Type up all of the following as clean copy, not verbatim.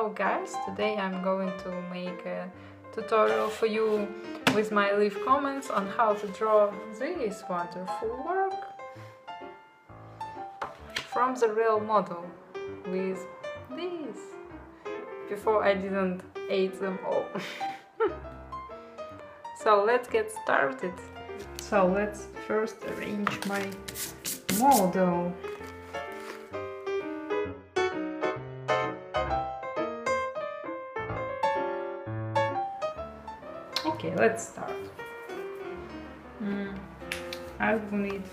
Hello guys, today I'm going to make a tutorial for you with my leave comments on how to draw this wonderful work from the real model with this. Before I didn't eat them all. So let's get started. So let's first arrange my model. Okay, let's start. I will need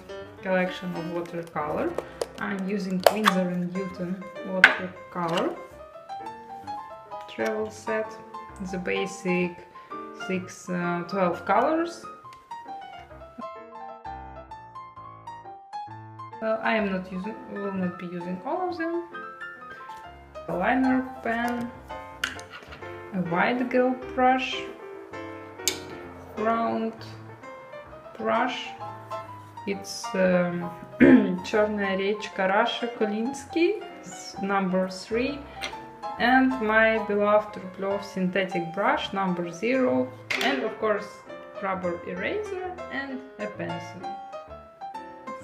collection of watercolor. I'm using Windsor Newton watercolor travel set. The basic 12 colors. Well, I will not be using all of them. A liner pen, a white gel brush, round brush. It's Chernaya Rechka Kolinsky, number 3, and my beloved Roubloff synthetic brush, number 0, and of course rubber eraser and a pencil.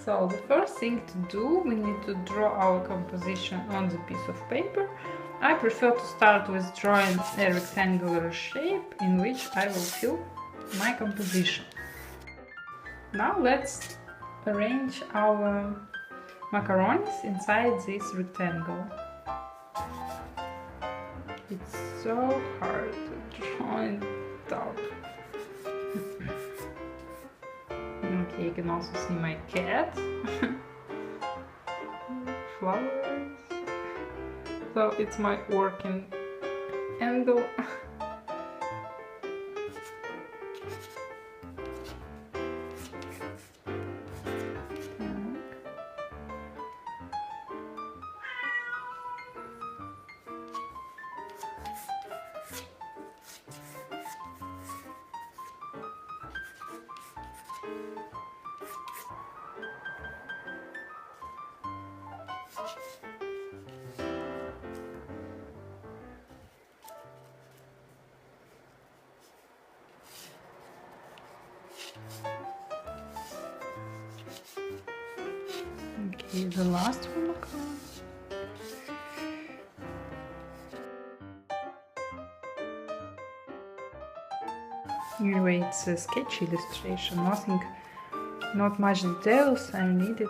So the first thing to do, we need to draw our composition on the piece of paper. I prefer to start with drawing a rectangular shape in which I will fill my composition. Now let's arrange our macarons inside this rectangle. It's so hard to draw it up. Okay, you can also see my cat. Flowers. So it's my working angle. Okay, the last one comes. Anyway, it's a sketch illustration, not much details are needed.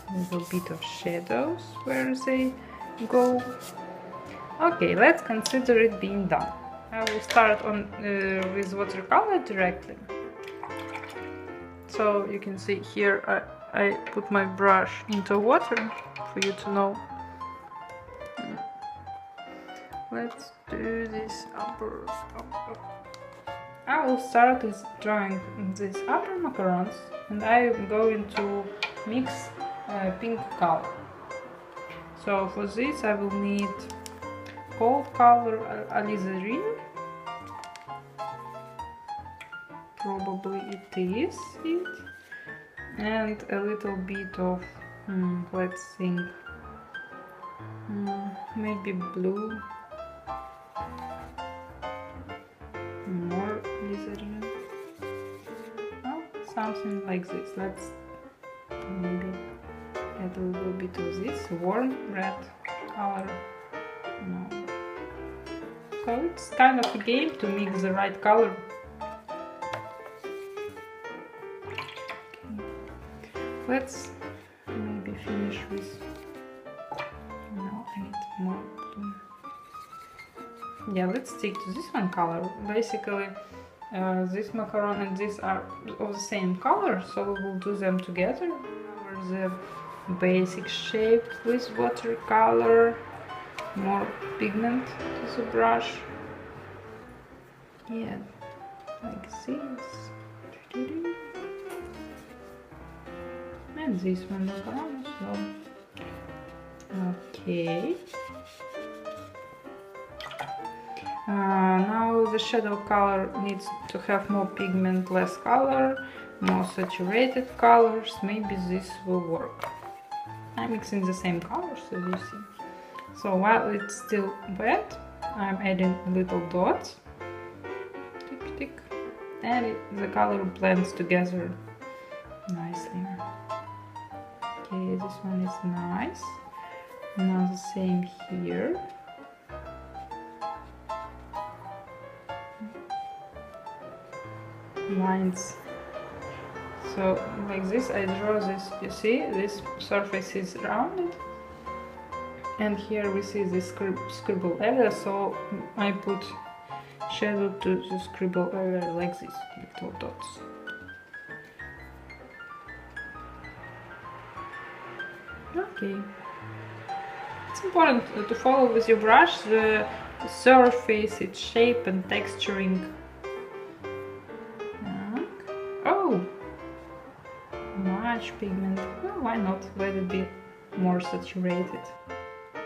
A little bit of shadows where they go. Okay, let's consider it being done. I will start with watercolor directly. So you can see here I put my brush into water for you to know. Let's do this upper. I will start with drawing these upper macarons, and I am going to mix pink color. So for this I will need cold color alizarin. Probably it is it, and a little bit of let's think, maybe blue, more alizarin, something like this. Let's maybe add a little bit of this warm red color. No. So it's kind of a game to mix the right color. Let's maybe finish with, no, I need more blue. Yeah, let's stick to this one color. Basically, this macaron and this are of the same color, so we will do them together. Cover the basic shape with watercolor, more pigment to the brush. Yeah, like this. And this one macaron as well. Okay. Now the shadow color needs to have more pigment, less color, more saturated colors. Maybe this will work. I'm mixing the same colors as you see. So while it's still wet, I'm adding little dots. Tick, tick. And the color blends together nicely. Okay, this one is nice. Now the same here. Lines. So like this I draw this, you see, this surface is rounded. And here we see this scribble area, so I put shadow to the scribble area like this, little dots. Okay. It's important to follow with your brush the surface, its shape and texturing. Oh! Much pigment. Well, why not? Let it be more saturated.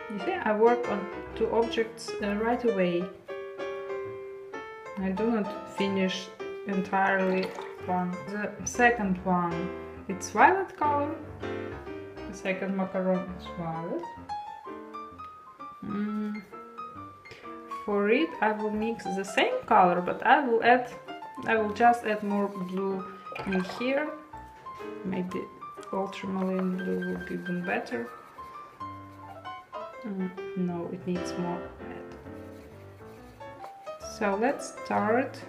You see, I work on two objects right away. I do not finish entirely one. The second one, it's violet color. The second macaron is violet. For it, I will mix the same color, but I will just add more blue in here. Maybe ultramarine blue would be even better. No, it needs more red. So let's start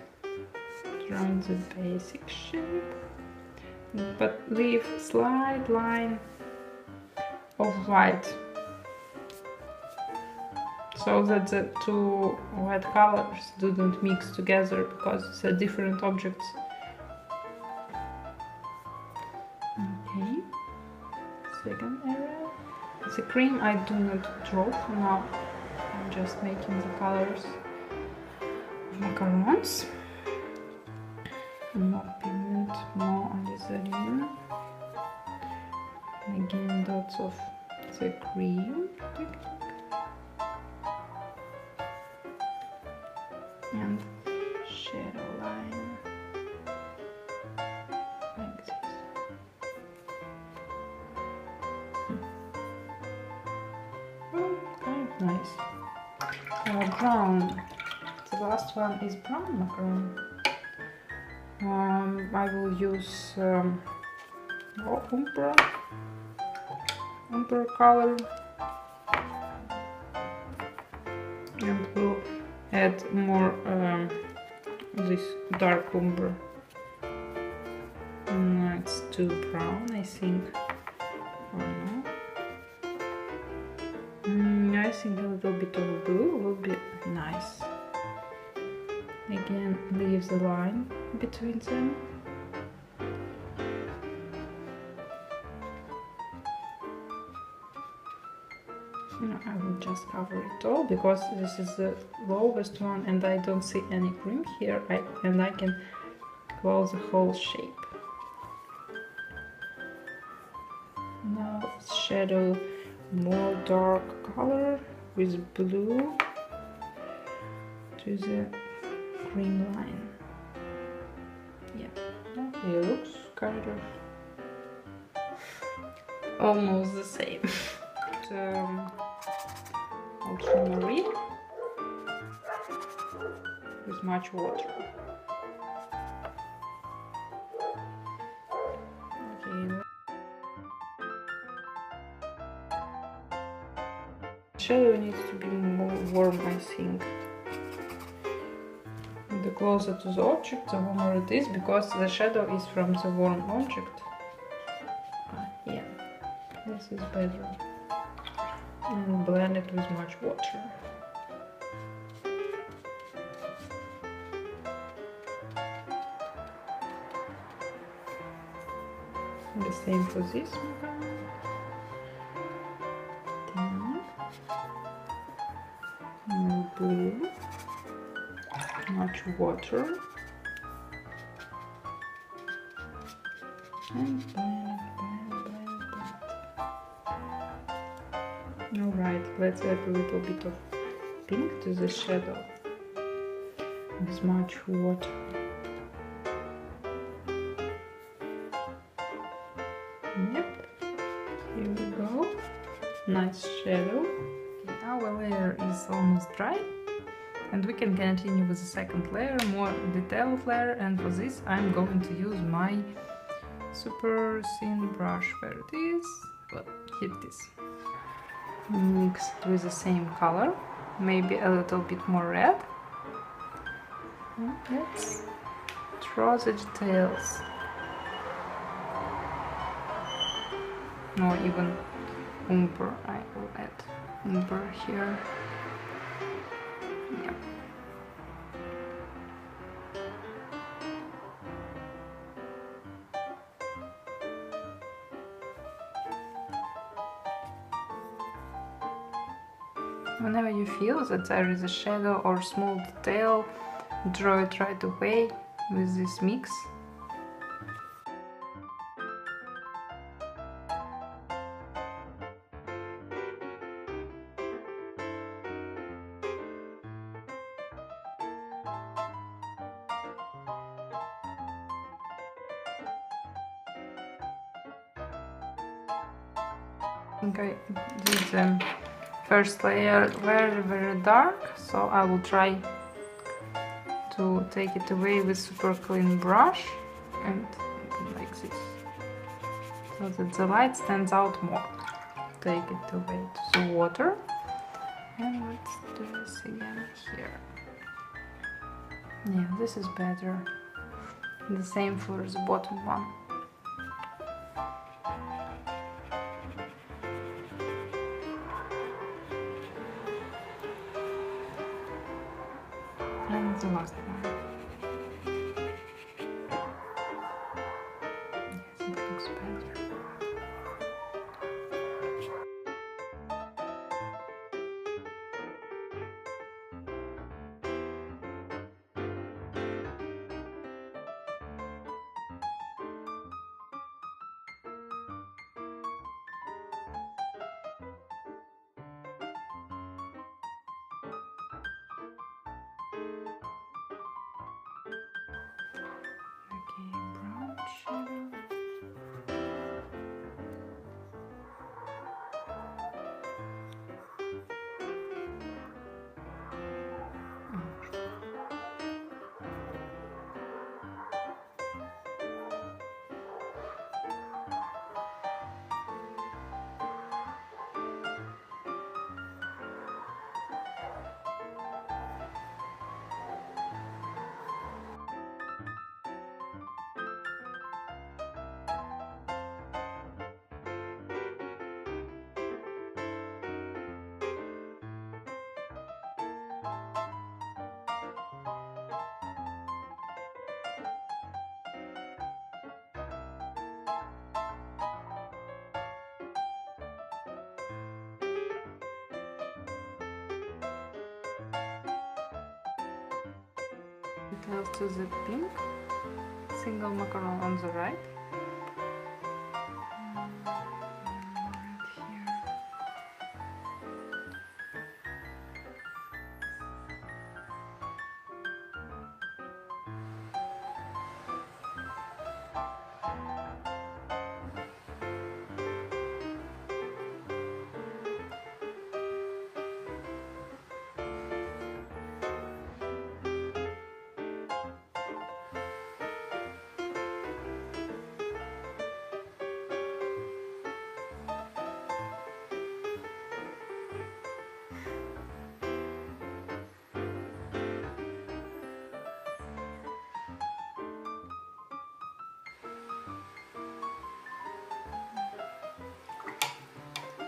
drawing the basic shape, but leave slight line of white, so that the two white colors do not mix together, because it's a different objects. Okay, second area. The cream I do not draw for now. I'm just making the colors of macarons. More pigment, more alizarin. Again, dots of the cream. And shadow line. Like this. Nice. Brown. The last one is brown macaron. I will use umber color, and will add more this dark umber. It's too brown, I think. Or no? I think a little bit of blue will be nice. Again, leave the line between them. No, I will just cover it all, because this is the lowest one and I don't see any cream here, and I can close the whole shape. Now shadow more dark color with blue to the green line. Yeah, it looks kind of almost the same. Ultramarine with much water. Okay. Shadow needs to be more warm, I think. The closer to the object, the warmer it is, because the shadow is from the warm object. Yeah, this is better. And blend it with much water. The same for this one. More blue, much water, and blend. Alright, let's add a little bit of pink to the shadow with much water. Yep, here we go. Nice shadow. Our layer is almost dry, and we can continue with the second layer, more detailed layer, and for this I'm going to use my super thin brush. Where it is? Well, here it is. Mixed with the same color, maybe a little bit more red. And let's draw the details. Or even umber. I will add umber here. Yeah. Whenever you feel that there is a shadow or small detail, draw it right away with this mix. Okay, this is the first layer very dark, so I will try to take it away with super clean brush and like this, so that the light stands out more. Take it away to the water, and let's do this again here. Yeah, this is better. The same for the bottom one. And the last one. Yes, it looks better. Okay, brown shadow. Details to the pink, single macaron on the right. Right here.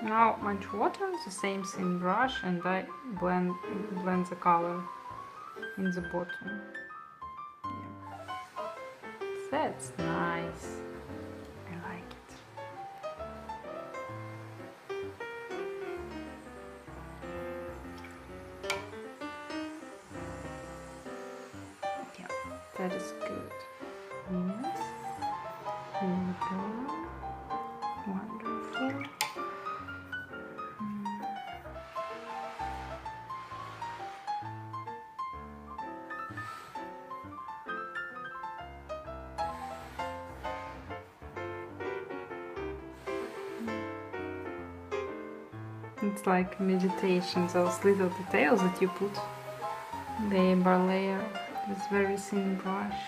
Now much water, the same thin brush, and I blend the color in the bottom. Yeah. That's nice. I like it. Yeah, that is good. Yes. Here we go. Wonderful. It's like meditation, those little details that you put layer by layer with very thin brush.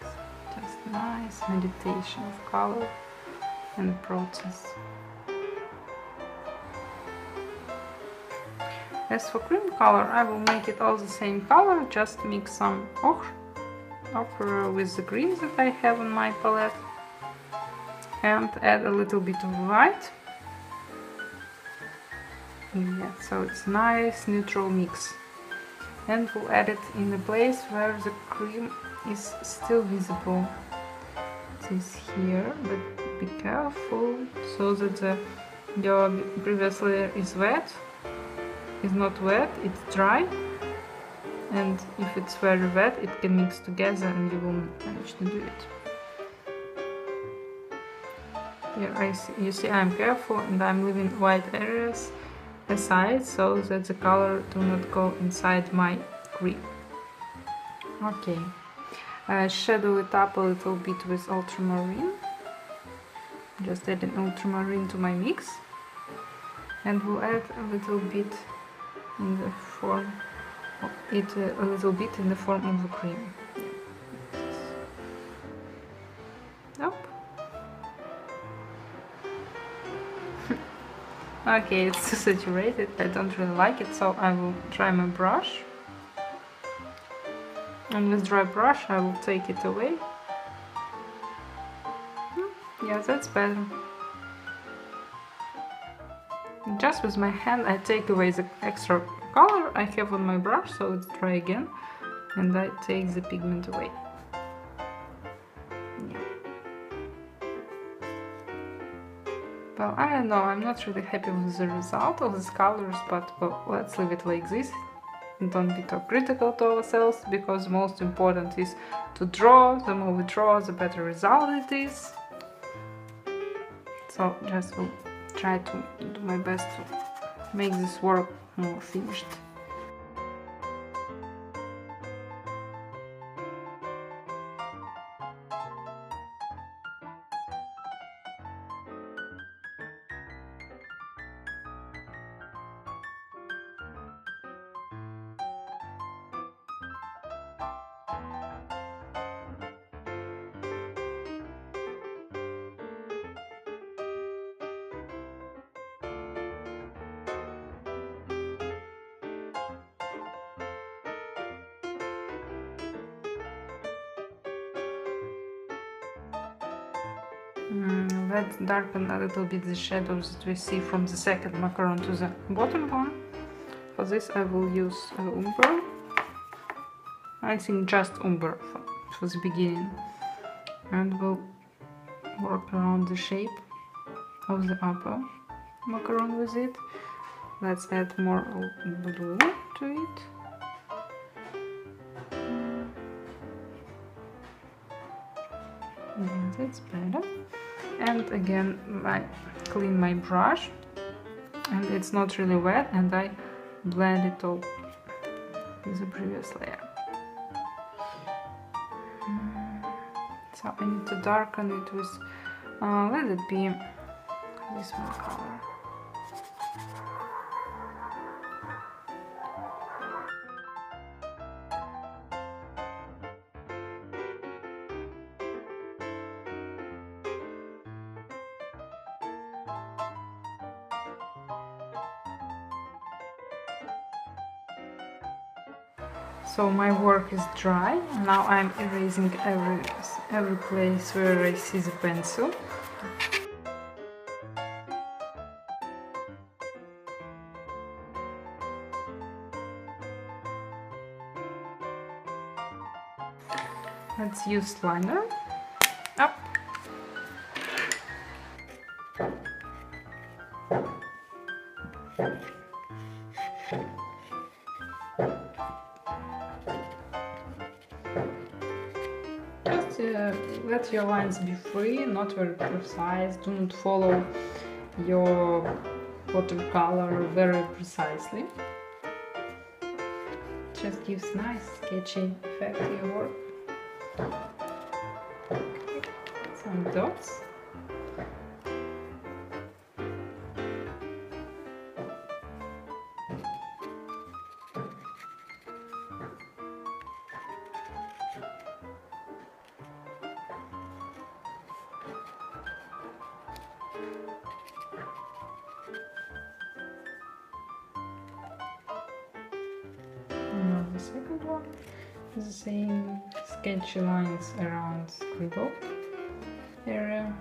It's just nice meditation of color and process. As for cream color, I will make it all the same color, just mix some ochre with the greens that I have on my palette and add a little bit of white. Yeah, so it's nice neutral mix. And we'll add it in the place where the cream is still visible. It is here, but be careful so that your previous layer is wet. It's not wet, it's dry. And if it's very wet, it can mix together and you won't manage to do it. Here you see I'm careful and I'm leaving white areas aside so that the color do not go inside my cream. Okay, shadow it up a little bit with ultramarine. Just adding ultramarine to my mix, and we'll add a little bit in the form of in the form of the cream. Nope. Okay, it's too saturated, I don't really like it, so I will try my brush. And with dry brush I will take it away. Yeah, that's better. Just with my hand I take away the extra color I have on my brush, so it's dry again, and I take the pigment away. Well, I don't know, I'm not really happy with the result of these colors, but well, let's leave it like this. Don't be too critical to ourselves, because the most important is to draw. The more we draw, the better result it is. So just will try to do my best to make this work more finished. Let's darken a little bit the shadows that we see from the second macaron to the bottom one. For this I will use umber. I think just umber for the beginning. And we'll work around the shape of the upper macaron with it. Let's add more blue to it. Yeah, that's better. And again I clean my brush, and it's not really wet, and I blend it all with the previous layer. So I need to darken it with, let it be this one color. So my work is dry. Now I'm erasing every place where I see the pencil. Let's use liner. Up. Let your lines be free, not very precise. Do not follow your watercolor very precisely. Just gives nice sketchy effect to your work. Some dots. Now the second one, the same sketchy lines around squiggle area.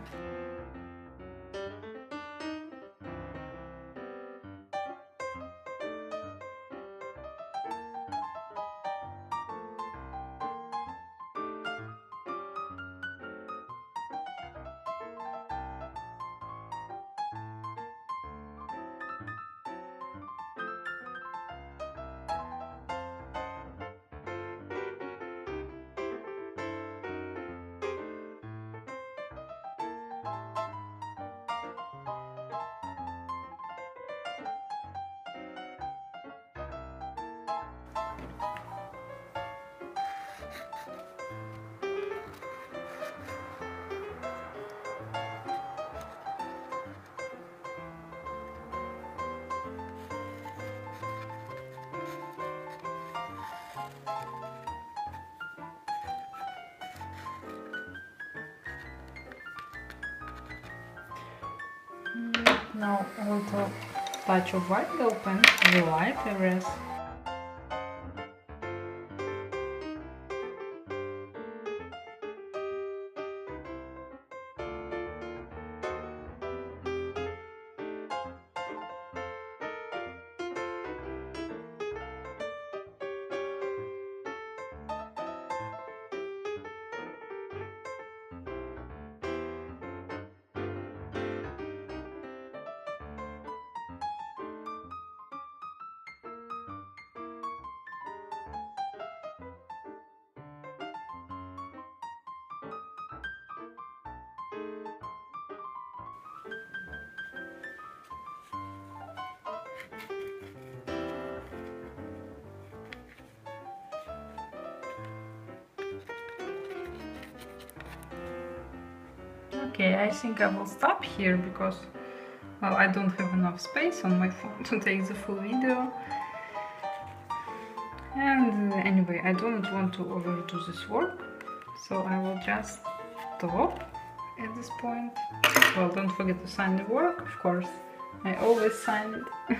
Now a little touch of white gel pen, the light areas. Okay, I think I will stop here because, well, I don't have enough space on my phone to take the full video. And anyway, I don't want to overdo this work, so I will just stop at this point. Well, don't forget to sign the work, of course. I always sign it.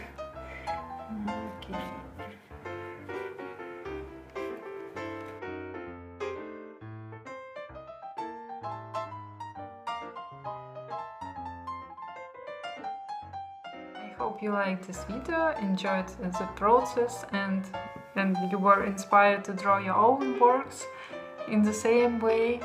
Okay. I hope you liked this video, enjoyed the process, and you were inspired to draw your own works in the same way.